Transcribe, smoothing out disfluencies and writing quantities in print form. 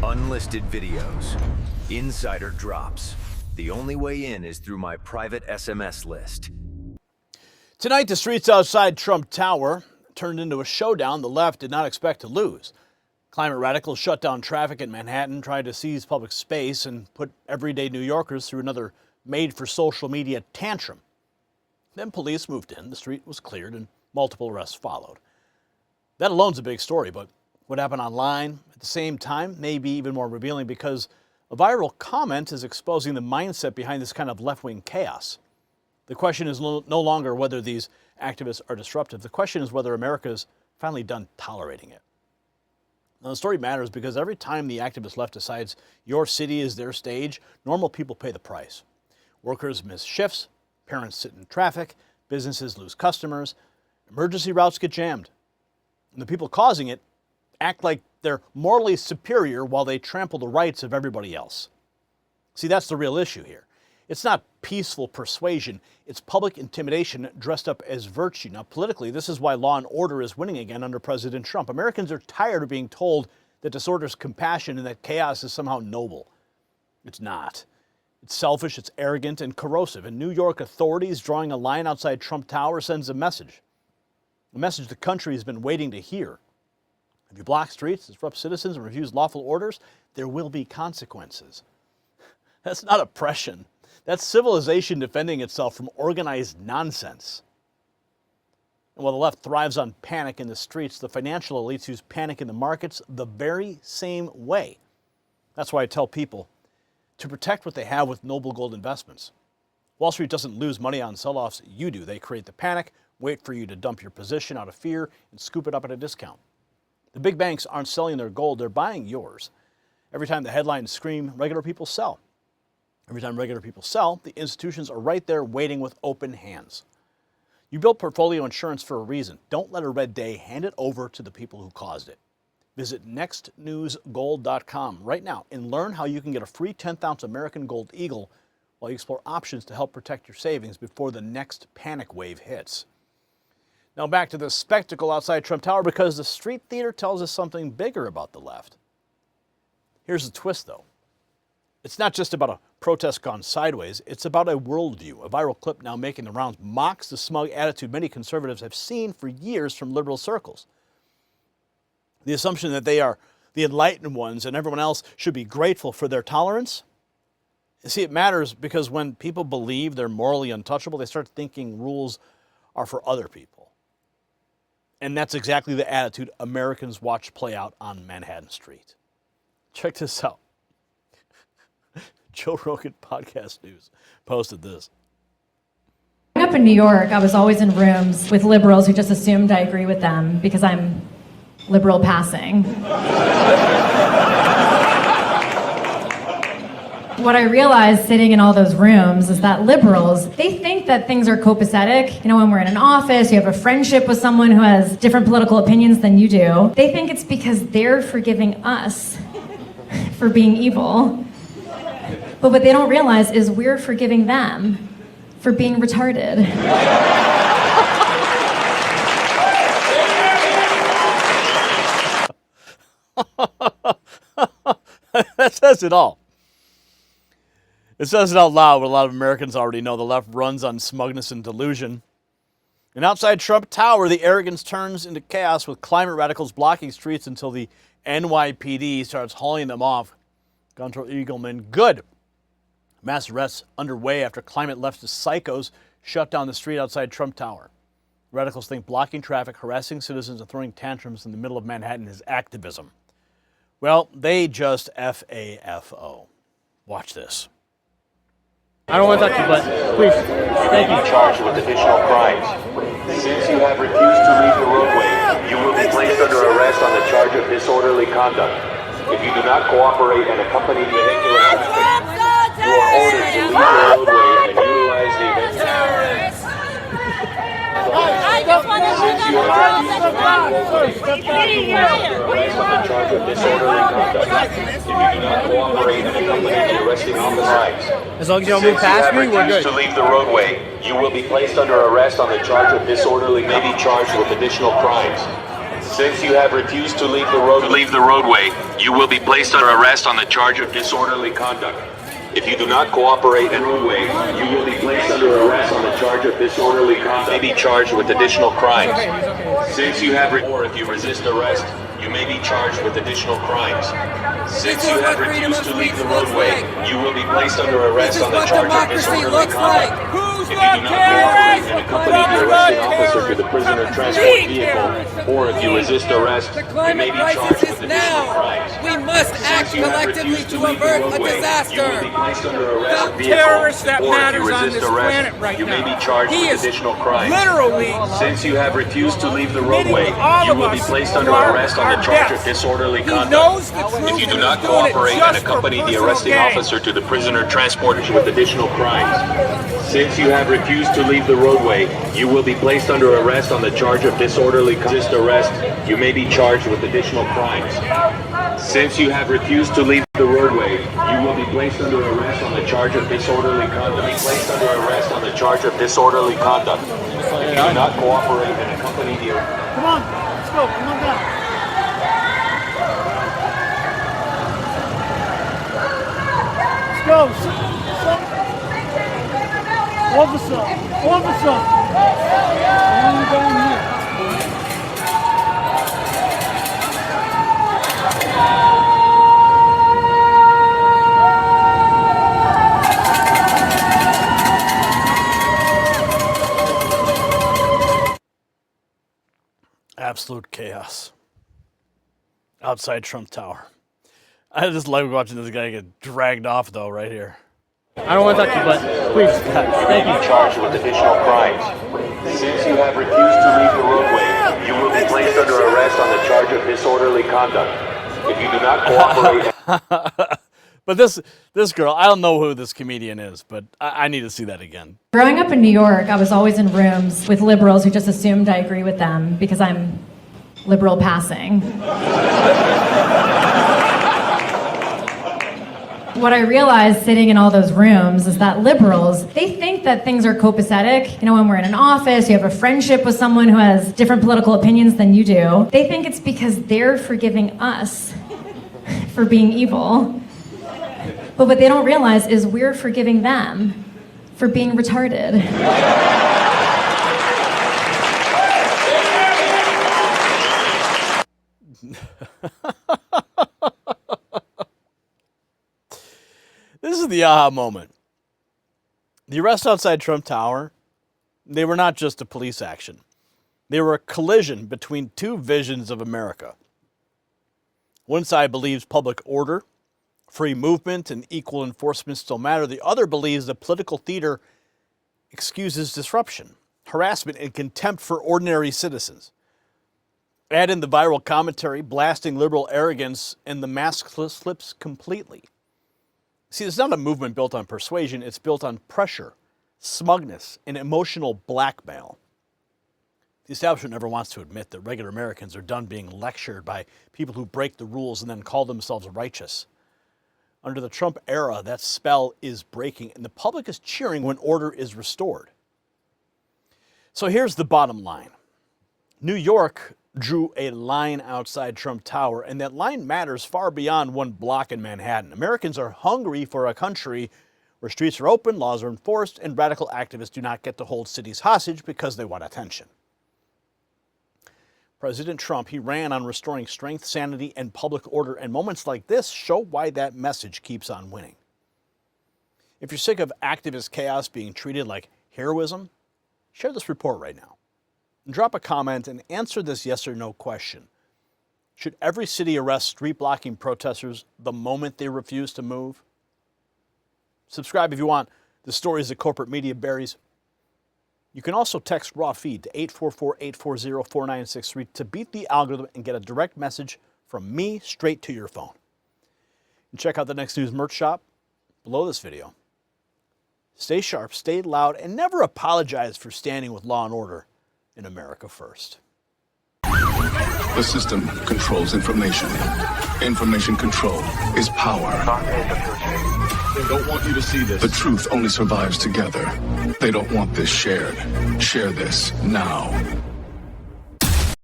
Unlisted videos, insider drops. The only way in is through my private SMS list. Tonight, the streets outside Trump Tower turned into a showdown the left did not expect to lose. Climate radicals shut down traffic in Manhattan, tried to seize public space, and put everyday New Yorkers through another made-for-social-media tantrum. Then police moved in, the street was cleared, and multiple arrests followed. That alone's a big story, but what happened online at the same time may be even more revealing because a viral comment is exposing the mindset behind this kind of left-wing chaos. The question is no longer whether these activists are disruptive. The question is whether America's finally done tolerating it. Now, the story matters because every time the activist left decides your city is their stage, normal people pay the price. Workers miss shifts, parents sit in traffic, businesses lose customers, emergency routes get jammed. And the people causing it act like they're morally superior while they trample the rights of everybody else. See, that's the real issue here. It's not peaceful persuasion, it's public intimidation dressed up as virtue. Now, politically, this is why law and order is winning again under President Trump. Americans are tired of being told that disorder is compassion and that chaos is somehow noble. It's not. It's selfish, it's arrogant, and corrosive. And New York authorities drawing a line outside Trump Tower sends a message the country has been waiting to hear. If you block streets, disrupt citizens, and refuse lawful orders, there will be consequences. That's not oppression. That's civilization defending itself from organized nonsense. And while the left thrives on panic in the streets, the financial elites use panic in the markets the very same way. That's why I tell people to protect what they have with noble gold investments. Wall Street doesn't lose money on sell-offs, you do. They create the panic, wait for you to dump your position out of fear, and scoop it up at a discount. The big banks aren't selling their gold, they're buying yours. Every time the headlines scream, regular people sell. Every time regular people sell, the institutions are right there waiting with open hands. You built portfolio insurance for a reason. Don't let a red day hand it over to the people who caused it. Visit nextnewsgold.com right now and learn how you can get a free 10th ounce American Gold Eagle while you explore options to help protect your savings before the next panic wave hits. Now back to the spectacle outside Trump Tower because the street theater tells us something bigger about the left. Here's the twist, though. It's not just about a protest gone sideways. It's about a worldview. A viral clip now making the rounds mocks the smug attitude many conservatives have seen for years from liberal circles. The assumption that they are the enlightened ones and everyone else should be grateful for their tolerance. You see, it matters because when people believe they're morally untouchable, they start thinking rules are for other people. And that's exactly the attitude Americans watch play out on Manhattan Street. Check this out. Joe Rogan Podcast News posted this. Growing up in New York, I was always in rooms with liberals who just assumed I agree with them because I'm liberal passing. What I realized sitting in all those rooms is that liberals, they think that things are copacetic. You know, when we're in an office, you have a friendship with someone who has different political opinions than you do. They think it's because they're forgiving us for being evil. But what they don't realize is we're forgiving them for being retarded. That says it all. It says it out loud, but a lot of Americans already know the left runs on smugness and delusion. And outside Trump Tower, the arrogance turns into chaos with climate radicals blocking streets until the NYPD starts hauling them off. Gunter Eagleman, good. Mass arrests underway after climate leftist psychos shut down the street outside Trump Tower. Radicals think blocking traffic, harassing citizens, and throwing tantrums in the middle of Manhattan is activism. Well, they just F-A-F-O. Watch this. I don't want to touch you, but please. Thank you. Charged with additional crimes. Since you have refused to leave the roadway, you will be placed under arrest on the charge of disorderly conduct. If you do not cooperate and accompany the vehicular traffic, you are ordered to leave the roadway and utilize the event. I just want to shoot them across the block. Arrest on the charge of disorderly conduct. If you do not cooperate and accompany the arresting officers. As long as you don't move past me, we're good. To leave the roadway, you will be placed under arrest on the charge of disorderly, may be charged with additional crimes. Since you have refused to leave the roadway, you will be placed under arrest on the charge of disorderly conduct. If you do not cooperate in the roadway, you will be placed under arrest on the charge of disorderly conduct. You may be charged with additional crimes. Since you have or if you resist arrest, you may be charged with additional crimes. Since you have refused to leave the roadway, you will be placed under arrest on the charge of disorderly conduct. If you do not cooperate and accompany the arresting officer to the prisoner transport vehicle, or if you resist arrest, you may be charged with additional crimes. We must act collectively to avert a disaster. The terrorist that matters on this planet right you may now. be charged He with is additional crimes. literally Since you have refused to leave the roadway, all you of will be us placed to under arrest on the our charge of death. disorderly He conduct. knows the truth If you do and not is doing it cooperate and just for accompany the personal arresting gain. officer to the prisoner transported with additional crimes. Since you have refused to leave the roadway, you will be placed under arrest on the charge of disorderly resist arrest. You may be charged with additional crimes. Since you have refused to leave the roadway, you will be placed under arrest on the charge of disorderly conduct. Be placed under arrest on the charge of disorderly conduct. If you do not cooperate and accompany the Come on, let's go. Come on down. Let's go. Officer. Why are you down here? Absolute chaos outside Trump Tower. I just like watching this guy get dragged off, though, right here. I don't want to touch you, but please. Thank be you. charged with additional crimes. Since you have refused to leave the roadway, you will be placed under arrest on the charge of disorderly conduct. If you do not cooperate... But this girl, I don't know who this comedian is, but I need to see that again. Growing up in New York, I was always in rooms with liberals who just assumed I agree with them because I'm liberal passing. What I realized sitting in all those rooms is that liberals, they think that things are copacetic. You know, when we're in an office, you have a friendship with someone who has different political opinions than you do. They think it's because they're forgiving us for being evil. But what they don't realize is we're forgiving them for being retarded. This is the aha moment. The arrests outside Trump Tower, they were not just a police action. They were a collision between two visions of America. One side believes public order, free movement, and equal enforcement still matter. The other believes that political theater excuses disruption, harassment, and contempt for ordinary citizens. Add in the viral commentary blasting liberal arrogance, and the mask slips completely. See, it's not a movement built on persuasion, it's built on pressure, smugness, and emotional blackmail. The establishment never wants to admit that regular Americans are done being lectured by people who break the rules and then call themselves righteous. Under the Trump era, that spell is breaking, and the public is cheering when order is restored. So here's the bottom line. New York drew a line outside Trump Tower, and that line matters far beyond one block in Manhattan. Americans are hungry for a country where streets are open, laws are enforced, and radical activists do not get to hold cities hostage because they want attention. President Trump, he ran on restoring strength, sanity, and public order, and moments like this show why that message keeps on winning. If you're sick of activist chaos being treated like heroism, share this report right now. And drop a comment and answer this yes or no question. Should every city arrest street-blocking protesters the moment they refuse to move? Subscribe if you want the stories that corporate media buries. You can also text raw feed to 844-840-4963 to beat the algorithm and get a direct message from me straight to your phone. And check out the Next News merch shop below this video. Stay sharp, stay loud, and never apologize for standing with law and order in America first. The system controls information. Information control is power. They don't want you to see this. The truth only survives together. They don't want this shared. Share this now.